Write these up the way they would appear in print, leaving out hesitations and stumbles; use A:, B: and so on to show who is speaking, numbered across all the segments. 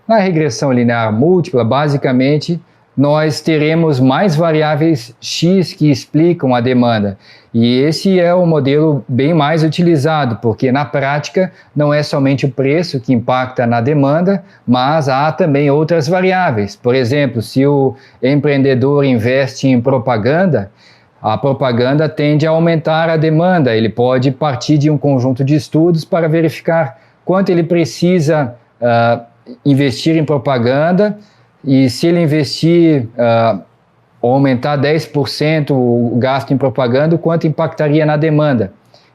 A: Na regressão linear múltipla, basicamente, nós teremos mais variáveis X que explicam a demanda. E esse é o modelo bem mais utilizado, porque na prática não é somente o preço que impacta na demanda, mas há também outras variáveis. Por exemplo, se o empreendedor investe em propaganda, a propaganda tende a aumentar a demanda. Ele pode partir de um conjunto de estudos para verificar quanto ele precisa investir em propaganda, e se ele investir ou aumentar 10% o gasto em propaganda, quanto impactaria na demanda.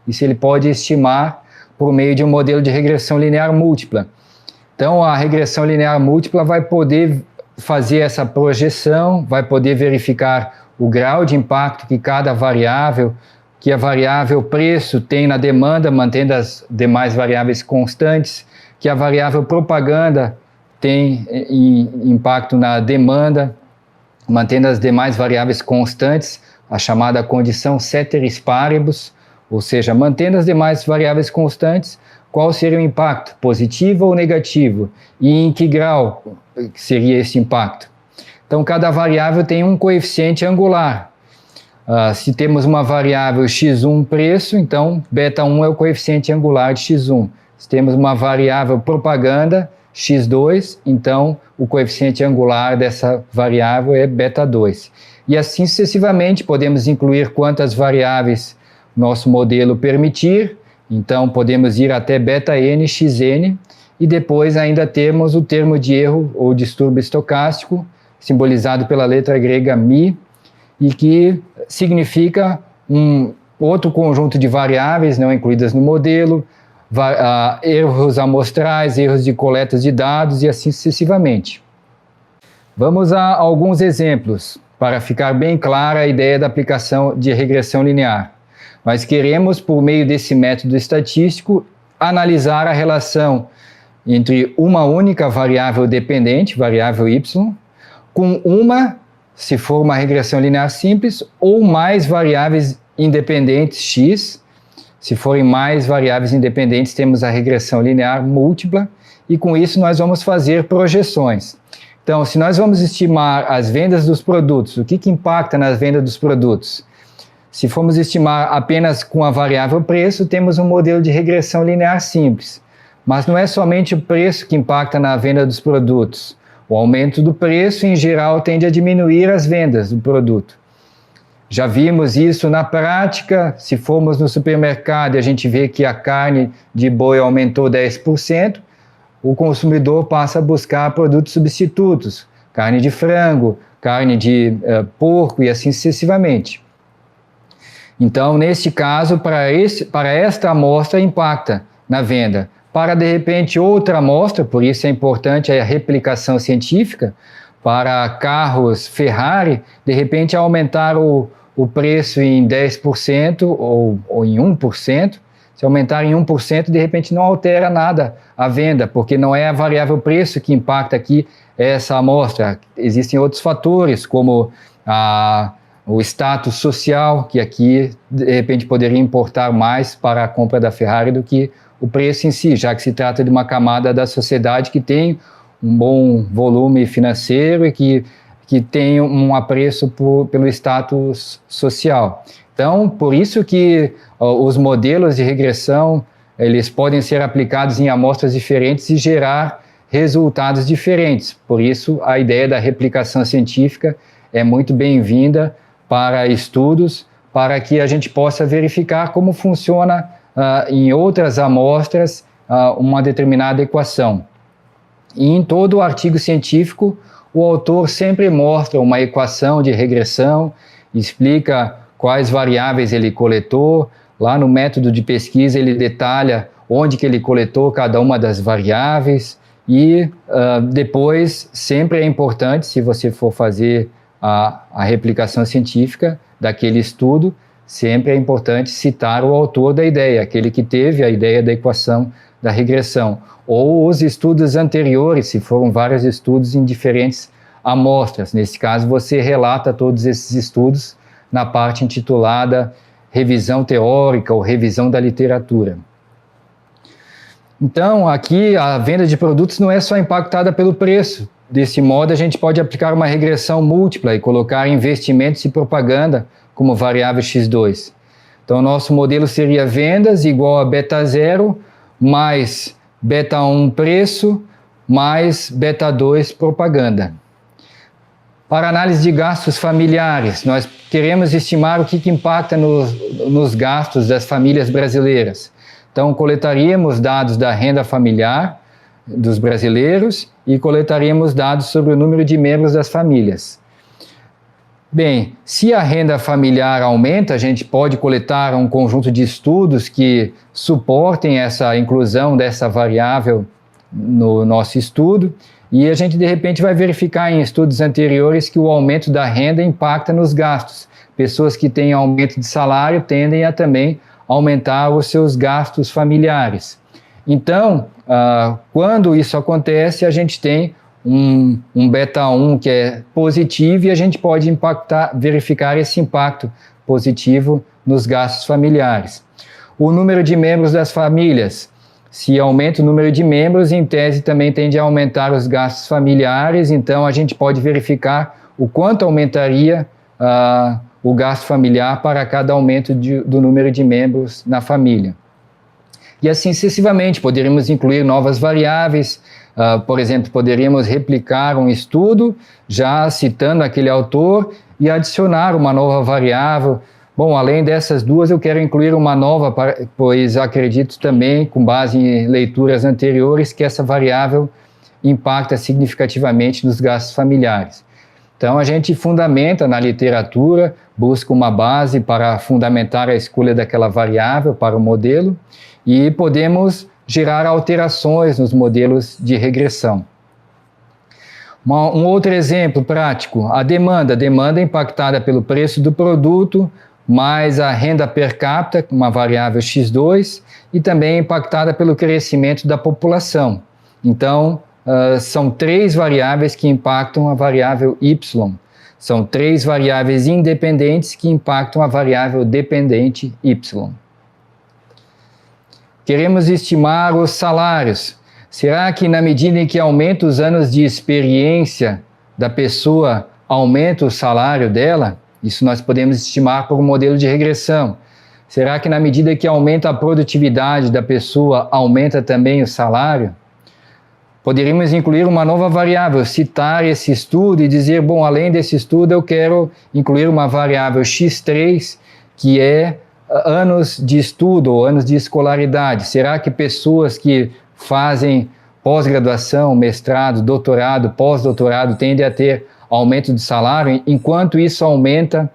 A: Isso ele pode estimar por meio de um modelo de regressão linear múltipla. Então, a regressão linear múltipla vai poder fazer essa projeção, vai poder verificar o grau de impacto que cada variável, que a variável preço tem na demanda, mantendo as demais variáveis constantes, que a variável propaganda tem impacto na demanda, mantendo as demais variáveis constantes, a chamada condição ceteris paribus, ou seja, mantendo as demais variáveis constantes, qual seria o impacto, positivo ou negativo, e em que grau seria esse impacto. Então, cada variável tem um coeficiente angular. Se temos uma variável x1 preço, então beta1 é o coeficiente angular de x1. Se temos uma variável propaganda, x2, então o coeficiente angular dessa variável é beta2. E assim sucessivamente, podemos incluir quantas variáveis nosso modelo permitir, então podemos ir até beta-n, xn, e depois ainda temos o termo de erro ou distúrbio estocástico, simbolizado pela letra grega mi, e que significa um outro conjunto de variáveis não incluídas no modelo, erros amostrais, erros de coleta de dados e assim sucessivamente. Vamos a alguns exemplos para ficar bem clara a ideia da aplicação de regressão linear. Nós queremos, por meio desse método estatístico, analisar a relação entre uma única variável dependente, variável y, com uma, se for uma regressão linear simples, ou mais variáveis independentes x. Se forem mais variáveis independentes, temos a regressão linear múltipla, e com isso nós vamos fazer projeções. Então, se nós vamos estimar as vendas dos produtos, o que impacta nas vendas dos produtos? Se formos estimar apenas com a variável preço, temos um modelo de regressão linear simples. Mas não é somente o preço que impacta na venda dos produtos. O aumento do preço, em geral, tende a diminuir as vendas do produto. Já vimos isso na prática. Se formos no supermercado e a gente vê que a carne de boi aumentou 10%, o consumidor passa a buscar produtos substitutos, carne de frango, carne de porco e assim sucessivamente. Então, neste caso, para esta amostra, impacta na venda. Para, de repente, outra amostra, por isso é importante a replicação científica, para carros Ferrari, de repente, aumentar o preço em 10% ou em 1%, se aumentar em 1%, de repente não altera nada a venda, porque não é a variável preço que impacta aqui essa amostra. Existem outros fatores, como o status social, que aqui, de repente, poderia importar mais para a compra da Ferrari do que o preço em si, já que se trata de uma camada da sociedade que tem um bom volume financeiro e que tem um apreço pelo status social. Então, por isso que os modelos de regressão, eles podem ser aplicados em amostras diferentes e gerar resultados diferentes. Por isso, a ideia da replicação científica é muito bem-vinda para estudos, para que a gente possa verificar como funciona em outras amostras uma determinada equação. E em todo o artigo científico, o autor sempre mostra uma equação de regressão, explica quais variáveis ele coletou. Lá no método de pesquisa ele detalha onde que ele coletou cada uma das variáveis e depois sempre é importante, se você for fazer a replicação científica daquele estudo, sempre é importante citar o autor da ideia, aquele que teve a ideia da equação da regressão, ou os estudos anteriores, se foram vários estudos em diferentes amostras. Nesse caso, você relata todos esses estudos na parte intitulada Revisão Teórica ou Revisão da Literatura. Então, aqui a venda de produtos não é só impactada pelo preço. Desse modo, a gente pode aplicar uma regressão múltipla e colocar investimentos e propaganda como variável x2. Então, nosso modelo seria vendas igual a beta 0 mais beta 1 preço mais beta 2 propaganda. Para análise de gastos familiares, nós queremos estimar o que impacta nos gastos das famílias brasileiras. Então, coletaríamos dados da renda familiar dos brasileiros e coletaríamos dados sobre o número de membros das famílias. Bem, se a renda familiar aumenta, a gente pode coletar um conjunto de estudos que suportem essa inclusão dessa variável no nosso estudo, e a gente de repente vai verificar em estudos anteriores que o aumento da renda impacta nos gastos. Pessoas que têm aumento de salário tendem a também aumentar os seus gastos familiares. Então, quando isso acontece, a gente tem um beta 1 que é positivo e a gente pode verificar esse impacto positivo nos gastos familiares. O número de membros das famílias. Se aumenta o número de membros, em tese também tende a aumentar os gastos familiares, então a gente pode verificar o quanto aumentaria o gasto familiar para cada aumento do número de membros na família. E assim sucessivamente, poderíamos incluir novas variáveis, por exemplo, poderíamos replicar um estudo, já citando aquele autor, e adicionar uma nova variável. Bom, além dessas duas, eu quero incluir uma nova, pois acredito também, com base em leituras anteriores, que essa variável impacta significativamente nos gastos familiares. Então, a gente fundamenta na literatura, busca uma base para fundamentar a escolha daquela variável para o modelo e podemos gerar alterações nos modelos de regressão. Um outro exemplo prático, a demanda impactada pelo preço do produto, mais a renda per capita, uma variável x2, e também impactada pelo crescimento da população. Então, são três variáveis que impactam a variável y. São três variáveis independentes que impactam a variável dependente y. Queremos estimar os salários. Será que na medida em que aumenta os anos de experiência da pessoa, aumenta o salário dela? Isso nós podemos estimar por um modelo de regressão. Será que na medida que aumenta a produtividade da pessoa, aumenta também o salário? Poderíamos incluir uma nova variável, citar esse estudo e dizer, bom, além desse estudo eu quero incluir uma variável x3, que é anos de estudo ou anos de escolaridade. Será que pessoas que fazem pós-graduação, mestrado, doutorado, pós-doutorado tendem a ter aumento de salário, enquanto isso aumenta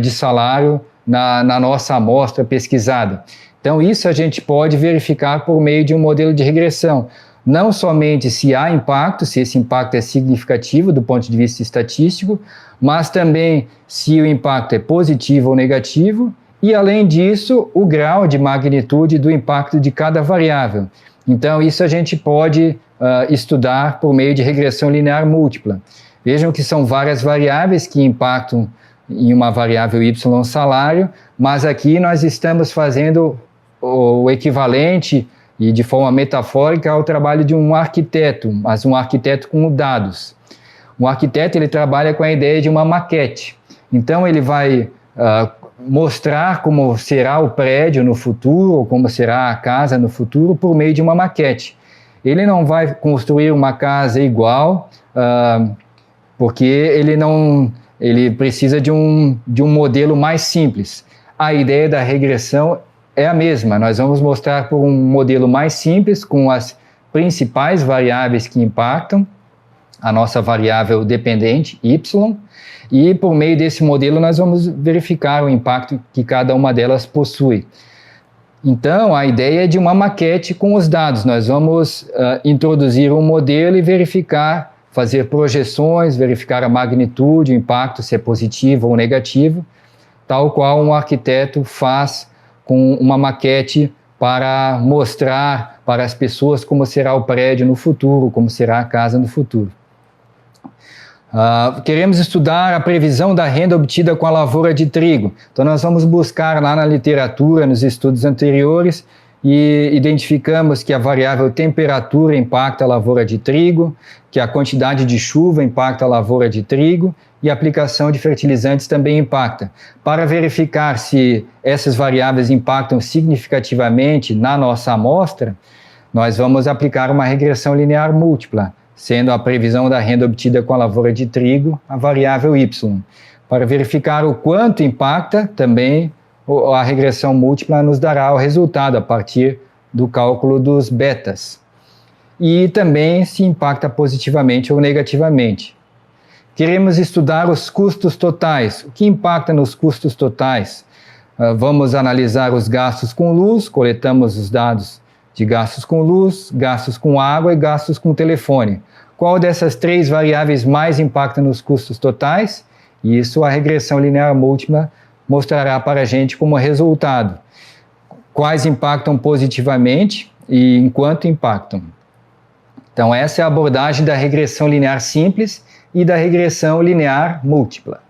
A: de salário na nossa amostra pesquisada? Então, isso a gente pode verificar por meio de um modelo de regressão. Não somente se há impacto, se esse impacto é significativo do ponto de vista estatístico, mas também se o impacto é positivo ou negativo, e além disso, o grau de magnitude do impacto de cada variável. Então, isso a gente pode estudar por meio de regressão linear múltipla. Vejam que são várias variáveis que impactam em uma variável y salário, mas aqui nós estamos fazendo o equivalente e de forma metafórica ao trabalho de um arquiteto, mas um arquiteto com dados. Um arquiteto ele trabalha com a ideia de uma maquete. Então ele vai mostrar como será o prédio no futuro, ou como será a casa no futuro, por meio de uma maquete. Ele não vai construir uma casa igual, porque ele precisa de um modelo mais simples. A ideia da regressão é a mesma. Nós vamos mostrar por um modelo mais simples, com as principais variáveis que impactam a nossa variável dependente, y, e por meio desse modelo nós vamos verificar o impacto que cada uma delas possui. Então, a ideia é de uma maquete com os dados. Nós vamos introduzir um modelo e verificar, fazer projeções, verificar a magnitude, o impacto, se é positivo ou negativo, tal qual um arquiteto faz com uma maquete para mostrar para as pessoas como será o prédio no futuro, como será a casa no futuro. Queremos estudar a previsão da renda obtida com a lavoura de trigo. Então nós vamos buscar lá na literatura, nos estudos anteriores, e identificamos que a variável temperatura impacta a lavoura de trigo, que a quantidade de chuva impacta a lavoura de trigo e a aplicação de fertilizantes também impacta. Para verificar se essas variáveis impactam significativamente na nossa amostra, nós vamos aplicar uma regressão linear múltipla, sendo a previsão da renda obtida com a lavoura de trigo a variável y. Para verificar o quanto impacta, também a regressão múltipla nos dará o resultado a partir do cálculo dos betas. E também se impacta positivamente ou negativamente. Queremos estudar os custos totais. O que impacta nos custos totais? Vamos analisar os gastos com luz, coletamos os dados de gastos com luz, gastos com água e gastos com telefone. Qual dessas três variáveis mais impacta nos custos totais? Isso a regressão linear múltipla mostrará para a gente como resultado. Quais impactam positivamente e em quanto impactam. Então essa é a abordagem da regressão linear simples e da regressão linear múltipla.